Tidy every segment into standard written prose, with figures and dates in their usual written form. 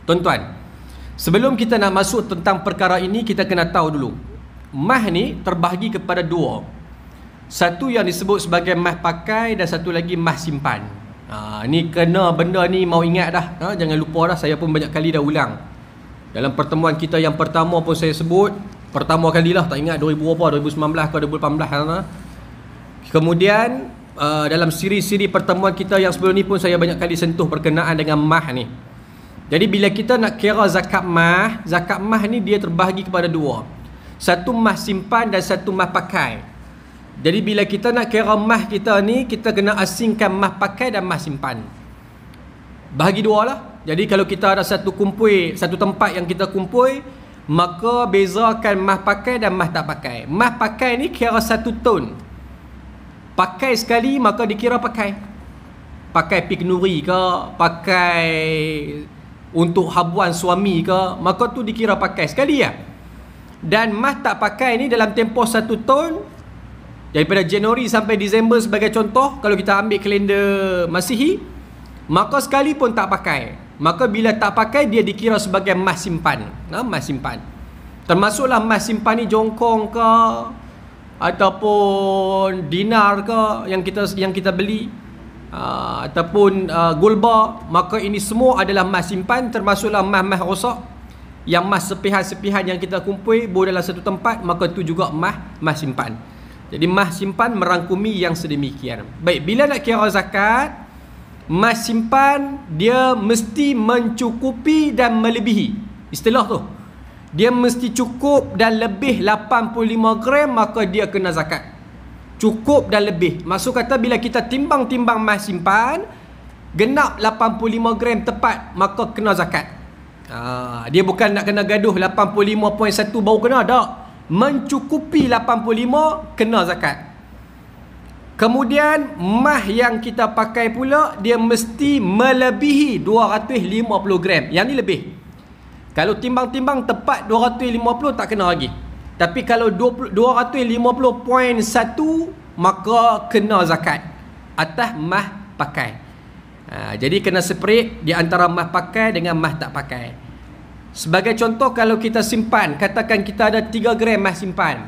Tuan-tuan, sebelum kita nak masuk tentang perkara ini, kita kena tahu dulu. Mah ni terbahagi kepada dua. Satu yang disebut sebagai mah pakai dan satu lagi mah simpan. Ni kena benda ni mau ingat dah. Jangan lupa dah, saya pun banyak kali dah ulang. Dalam pertemuan kita yang pertama pun saya sebut, pertama kali lah, tak ingat 2019 ke 2018. Kemudian dalam siri-siri pertemuan kita yang sebelum ni pun saya banyak kali sentuh berkenaan dengan mah ni. Jadi bila kita nak kira zakat mah ni dia terbahagi kepada dua. Satu mah simpan dan satu mah pakai. Jadi bila kita nak kira mah kita ni, kita kena asingkan mah pakai dan mah simpan. Bahagi dua lah. Jadi kalau kita ada satu tempat yang kita kumpul, maka bezakan mah pakai dan mah tak pakai. Mah pakai ni kira satu ton. Pakai sekali maka dikira pakai. Pakai pik nuri ke, pakai untuk habuan suami ke, maka tu dikira pakai sekali ya. Dan mah tak pakai ni dalam tempoh satu tahun, daripada Januari sampai Disember sebagai contoh, kalau kita ambil kalender Masihi, maka sekali pun tak pakai. Maka bila tak pakai, dia dikira sebagai mah simpan. Mah simpan. Termasuklah mah simpan ni jongkong ke, ataupun dinar ke yang kita beli, ataupun gulba, maka ini semua adalah mah simpan. Termasuklah mah rosak, yang mah sepihan-sepihan yang kita kumpul boleh dalam satu tempat, maka itu juga mah simpan. Jadi mah simpan merangkumi yang sedemikian. Baik, bila nak kira zakat, mah simpan dia mesti mencukupi dan melebihi. Istilah tu, dia mesti cukup dan lebih 85 gram, maka dia kena zakat. Cukup dan lebih. Maksud kata bila kita timbang-timbang mah simpan, genap 85 gram tepat, maka kena zakat. Dia bukan nak kena gaduh 85.1 baru kena, tak. Mencukupi 85 kena zakat. Kemudian mah yang kita pakai pula, dia mesti melebihi 250 gram. Yang ni lebih. Kalau timbang-timbang tepat 250 tak kena lagi. Tapi kalau 250.1 maka kena zakat atas mah pakai. Jadi kena separate di antara mah pakai dengan mah tak pakai. Sebagai contoh, kalau kita simpan, katakan kita ada 3 gram mah simpan,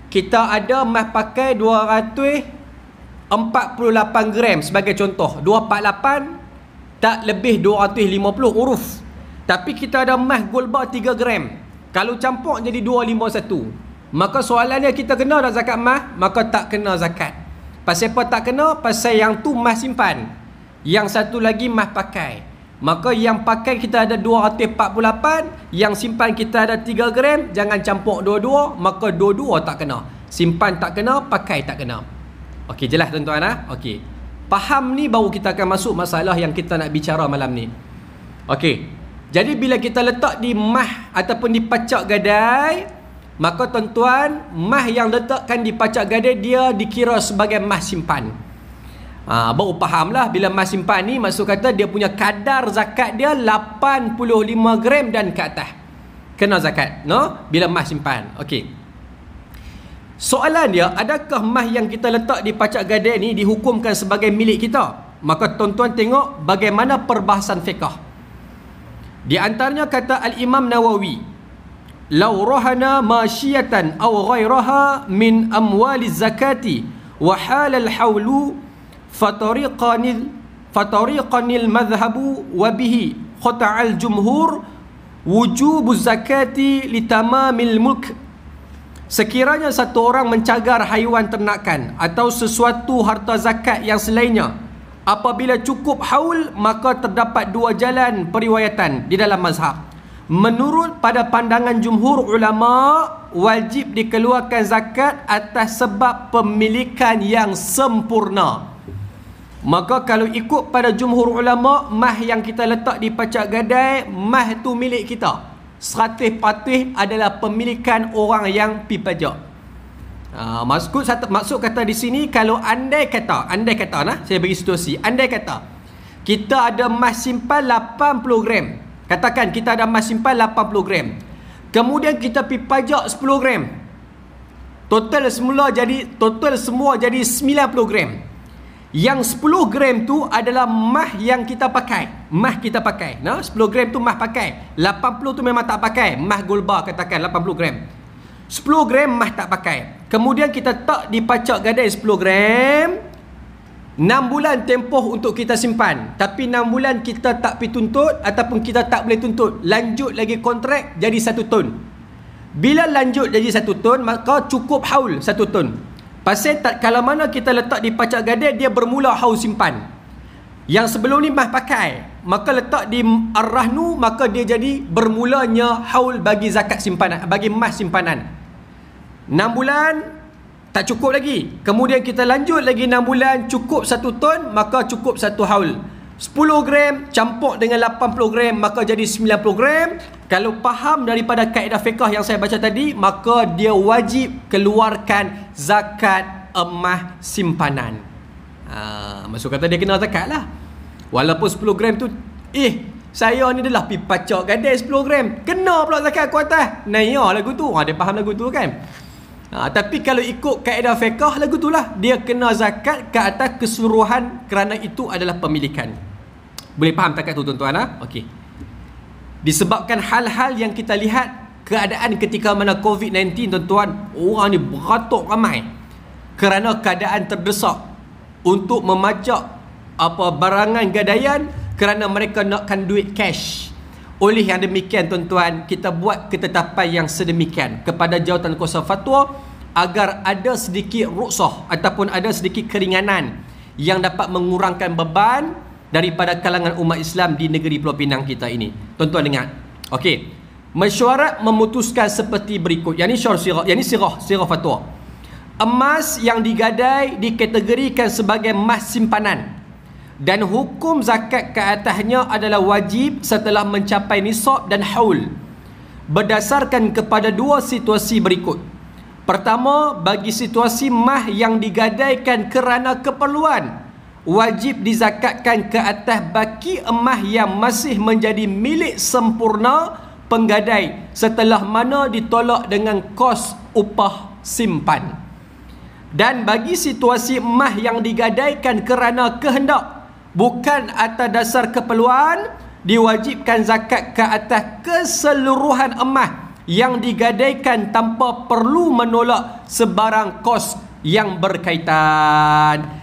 kita ada mah pakai 248 gram sebagai contoh. 248 tak lebih 250 huruf. Tapi kita ada mah gulba 3 gram, kalau campur jadi 251. Maka soalannya, kita kena tak zakat mah? Maka tak kena zakat. Pasal apa tak kena? Pasal yang tu mah simpan, yang satu lagi mah pakai. Maka yang pakai kita ada 248, yang simpan kita ada 3 gram. Jangan campur dua-dua, maka dua-dua tak kena. Simpan tak kena, pakai tak kena. Okey, jelas tuan-tuan? Okey, faham ni baru kita akan masuk masalah yang kita nak bicara malam ni. Okey, jadi bila kita letak di mah ataupun di pacak gadai, maka tuan-tuan, mah yang letakkan di pacak gadai dia dikira sebagai mah simpan. Baru fahamlah bila mah simpan ni, maksud kata dia punya kadar zakat dia 85 gram dan ke atas kena zakat, no? Bila mah simpan. Okey, soalan dia, adakah mah yang kita letak di pacak gadai ni dihukumkan sebagai milik kita? Maka tuan-tuan tengok bagaimana perbahasan fiqh. Di antaranya kata Al-Imam Nawawi, "Law rahana masyiyatan aw ghairaha min amwaliz zakati wa halal hawlu fatariqanil madhhabu wa bihi qata'al jumhur wujubuz zakati litamamil mulk." Sekiranya satu orang mencagar haiwan ternakan atau sesuatu harta zakat yang selainnya, apabila cukup haul, maka terdapat dua jalan periwayatan di dalam mazhab. Menurut pada pandangan jumhur ulama, wajib dikeluarkan zakat atas sebab pemilikan yang sempurna. Maka kalau ikut pada jumhur ulama, mah yang kita letak di pacak gadai, mah tu milik kita. 100% adalah pemilikan orang yang pi pajak. Maksud kata di sini, kalau andai kata saya bagi situasi, andai kata kita ada mah simpan 80 gram. Katakan kita ada mah simpan 80 gram. Kemudian kita pi pajak 10 gram. Total semua jadi 90 gram. Yang 10 gram tu adalah mah yang kita pakai. Mah kita pakai. Nah, 10 gram tu mah pakai. 80 tu memang tak pakai. Mah Goldbar katakan 80 gram. 10 gram mah tak pakai. Kemudian kita tak di pacak gadai 10 gram. 6 bulan tempoh untuk kita simpan. Tapi 6 bulan kita tak pergi tuntut ataupun kita tak boleh tuntut. Lanjut lagi kontrak jadi 1 ton. Bila lanjut jadi 1 ton, maka cukup haul 1 ton. Pasal tak kalau mana kita letak di pacak gadai, dia bermula haul simpan. Yang sebelum ni mah pakai, maka letak di ar-rahnu, maka dia jadi bermulanya haul bagi zakat simpanan, bagi mas simpanan. 6 bulan tak cukup lagi. Kemudian kita lanjut lagi 6 bulan, cukup 1 ton, maka cukup 1 haul. 10 gram campur dengan 80 gram, maka jadi 90 gram. Kalau faham daripada kaedah fiqh yang saya baca tadi, maka dia wajib keluarkan zakat emas simpanan. Maksud kata dia kena zakat lah. Walaupun 10 gram tu, saya ni dah lah pergi pacak gadai 10 gram, kena pula zakat aku atas. Naya lagu tu, dia faham lagu tu kan. Tapi kalau ikut kaedah fiqh lagu tu lah, dia kena zakat ke atas keseluruhan kerana itu adalah pemilikan. Boleh faham takat tu tuan-tuan? Okey. Disebabkan hal-hal yang kita lihat, keadaan ketika mana COVID-19 tuan-tuan, orang ni beratuk ramai kerana keadaan terdesak untuk memajak barangan gadaian kerana mereka nakkan duit cash. Oleh yang demikian tuan-tuan, kita buat ketetapan yang sedemikian kepada Jawatan Kuasa Fatwa agar ada sedikit ruksah ataupun ada sedikit keringanan yang dapat mengurangkan beban daripada kalangan umat Islam di negeri Pulau Pinang kita ini. Tuan-tuan dengar. Okey. Mesyuarat memutuskan seperti berikut. Yang ni sirah fatwa. Emas yang digadai dikategorikan sebagai emas simpanan dan hukum zakat ke atasnya adalah wajib setelah mencapai nisab dan haul berdasarkan kepada 2 situasi berikut. Pertama, bagi situasi mah yang digadaikan kerana keperluan, wajib dizakatkan ke atas baki emas yang masih menjadi milik sempurna penggadai setelah mana ditolak dengan kos upah simpan. Dan bagi situasi emas yang digadaikan kerana kehendak, bukan atas dasar keperluan, diwajibkan zakat ke atas keseluruhan emas yang digadaikan tanpa perlu menolak sebarang kos yang berkaitan.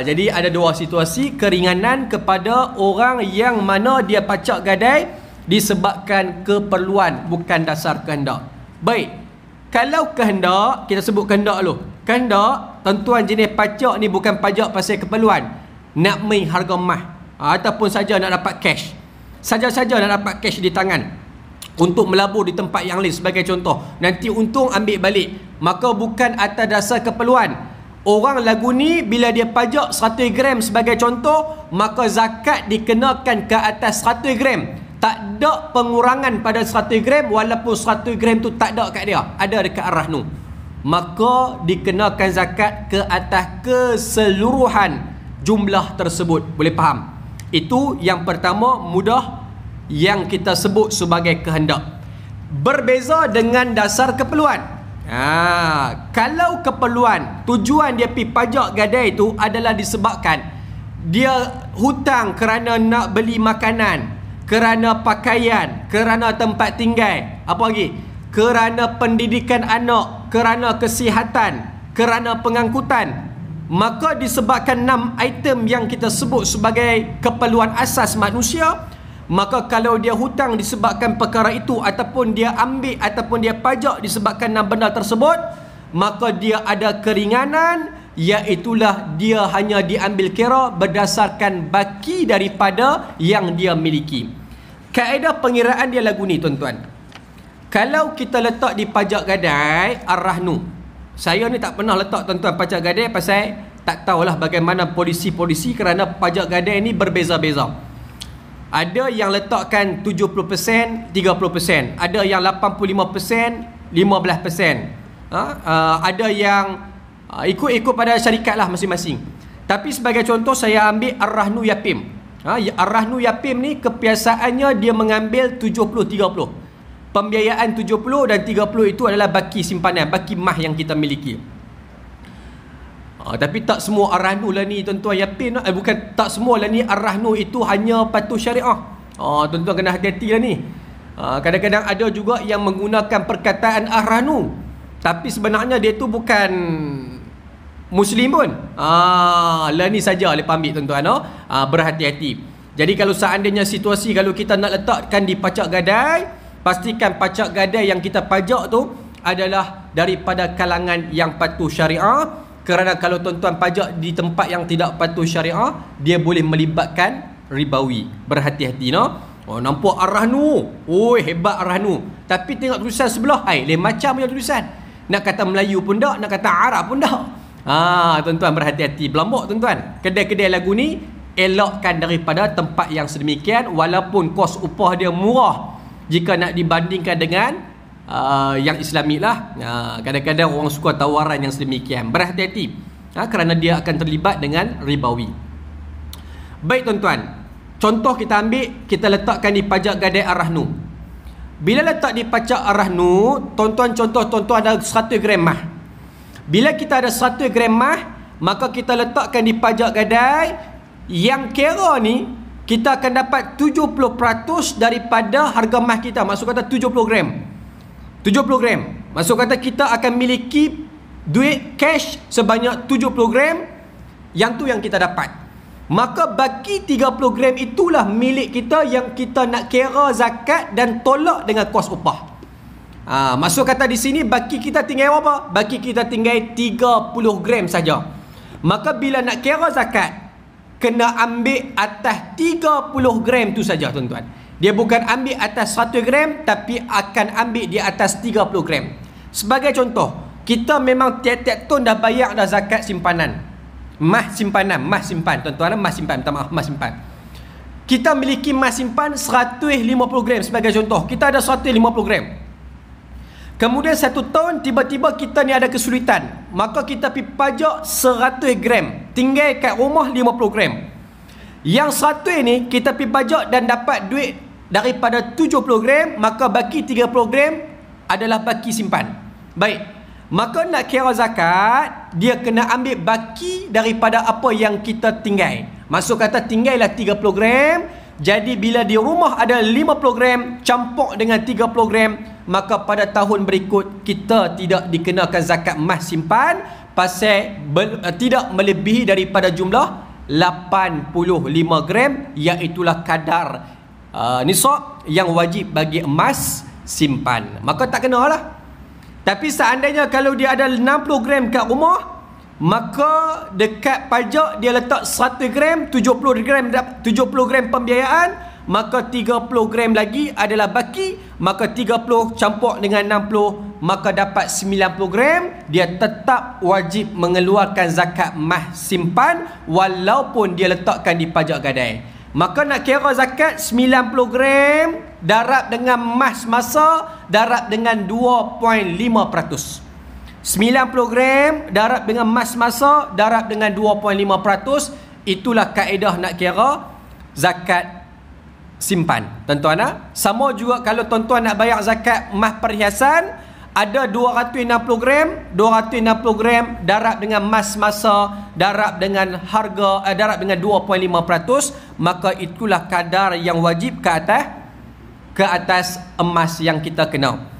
Jadi ada 2 situasi keringanan kepada orang yang mana dia pacak gadai disebabkan keperluan, bukan dasar kehendak. Baik, kalau kehendak, kita sebut kehendak dulu. Kehendak, tentuan jenis pajak ni bukan pajak pasal keperluan, nak main harga emas ataupun saja nak dapat cash, saja-saja nak dapat cash di tangan untuk melabur di tempat yang lain sebagai contoh, nanti untung ambil balik, maka bukan atas dasar keperluan. Orang lagu ni bila dia pajak 100 gram sebagai contoh, maka zakat dikenakan ke atas 100 gram. Tak ada pengurangan pada 100 gram walaupun 100 gram tu tak ada kat dia, ada dekat ar-rahnu. Maka dikenakan zakat ke atas keseluruhan jumlah tersebut. Boleh faham? Itu yang pertama, mudah, yang kita sebut sebagai kehendak. Berbeza dengan dasar keperluan. Kalau keperluan, tujuan dia pergi pajak gadai itu adalah disebabkan dia hutang kerana nak beli makanan, kerana pakaian, kerana tempat tinggal, apa lagi? Kerana pendidikan anak, kerana kesihatan, kerana pengangkutan. Maka disebabkan 6 item yang kita sebut sebagai keperluan asas manusia, maka kalau dia hutang disebabkan perkara itu, ataupun dia ambil ataupun dia pajak disebabkan 6 benda tersebut, maka dia ada keringanan, iaitulah dia hanya diambil kira berdasarkan baki daripada yang dia miliki. Kaedah pengiraan dia lagu ni tuan-tuan. Kalau kita letak di pajak gadai ar-rahnu, saya ni tak pernah letak tuan-tuan pajak gadai pasal tak tahulah bagaimana polisi-polisi, kerana pajak gadai ni berbeza-beza. Ada yang letakkan 70%, 30%. Ada yang 85%, 15%. Ada yang ikut pada syarikat lah masing-masing. Tapi sebagai contoh saya ambil ar-rahnu yapim. Ar-rahnu yapim ni kebiasaannya dia mengambil 70-30. Pembiayaan 70 dan 30 itu adalah baki simpanan, baki mah yang kita miliki. Tapi tak semua ar-rahnu lah ni tuan-tuan Yapin, bukan tak semua lah ni ar-rahnu itu hanya patuh syariah. Tuan-tuan kena hati-hati lah ni. Kadang-kadang ada juga yang menggunakan perkataan ar-rahnu, tapi sebenarnya dia tu bukan Muslim pun. Lah ni saja lepas ambil tuan-tuan. Berhati-hati. Jadi kalau seandainya situasi kalau kita nak letakkan di pajak gadai, pastikan pajak gadai yang kita pajak tu adalah daripada kalangan yang patuh syariah. Kerana kalau tuan-tuan pajak di tempat yang tidak patuh syariah, dia boleh melibatkan ribawi. Berhati-hati nampak ar-rahnu. Hebat ar-rahnu. Tapi tengok tulisan sebelah, lain macam punya tulisan. Nak kata Melayu pun tak, nak kata Arab pun tak. Tuan-tuan berhati-hati. Berlambak tuan-tuan. Kedai-kedai lagu ni elakkan daripada tempat yang sedemikian, walaupun kos upah dia murah jika nak dibandingkan dengan yang Islamik lah. Kadang-kadang orang suka tawaran yang sedemikian. Berhati-hati kerana dia akan terlibat dengan ribawi. Baik tuan-tuan, contoh kita ambil, kita letakkan di pajak gadai ar-rahnu. Bila letak di pajak ar-rahnu, tuan-tuan contoh tuan-tuan ada 100 gram mah. Bila kita ada 100 gram mah, maka kita letakkan di pajak gadai. Yang kira ni kita akan dapat 70% daripada harga mah kita. Maksud kata 70 gram. 70 gram. Maksud kata kita akan miliki duit cash sebanyak 70 gram. Yang tu yang kita dapat. Maka baki 30 gram itulah milik kita yang kita nak kira zakat dan tolak dengan kos upah. Maksud kata di sini baki kita tinggal apa? Baki kita tinggal 30 gram saja. Maka bila nak kira zakat, kena ambil atas 30 gram tu saja tuan-tuan. Dia bukan ambil atas 1 gram, tapi akan ambil di atas 30 gram. Sebagai contoh, kita memang tiap-tiap tahun dah bayar dah zakat simpanan. Mas simpan, tuan-tuan, mas simpan, minta maaf, mas simpan. Kita miliki mas simpan 150 gram sebagai contoh. Kita ada 150 gram. Kemudian 1 tahun tiba-tiba kita ni ada kesulitan, maka kita pergi pajak 100 gram, tinggal kat rumah 50 gram. Yang 100 ni kita pergi pajak dan dapat duit daripada 70 gram, maka baki 30 gram adalah baki simpan. Baik, maka nak kira zakat, dia kena ambil baki daripada apa yang kita tinggal. Maksud kata tinggallah 30 gram. Jadi bila di rumah ada 50 gram campur dengan 30 gram, maka pada tahun berikut kita tidak dikenakan zakat mas simpan pasal tidak melebihi daripada jumlah 85 gram, iaitulah kadar nisab yang wajib bagi emas simpan. Maka tak kenalah. Tapi seandainya kalau dia ada 60 gram kat rumah, maka dekat pajak dia letak 100 gram, 70 gram pembiayaan, maka 30 gram lagi adalah baki, maka 30 campur dengan 60, maka dapat 90 gram. Dia tetap wajib mengeluarkan zakat mas simpan walaupun dia letakkan di pajak gadai. Maka nak kira zakat 90 gram darab dengan mas masa, darab dengan 2.5%. 90 gram darab dengan mas masa, darab dengan 2.5%. Itulah kaedah nak kira zakat simpan. Tuan-tuan, sama juga kalau tuan-tuan nak bayar zakat mas perhiasan, ada 260 gram, 260 gram darab dengan mas masa, darab dengan harga, darab dengan 2.5%, maka itulah kadar yang wajib ke atas emas yang kita kena.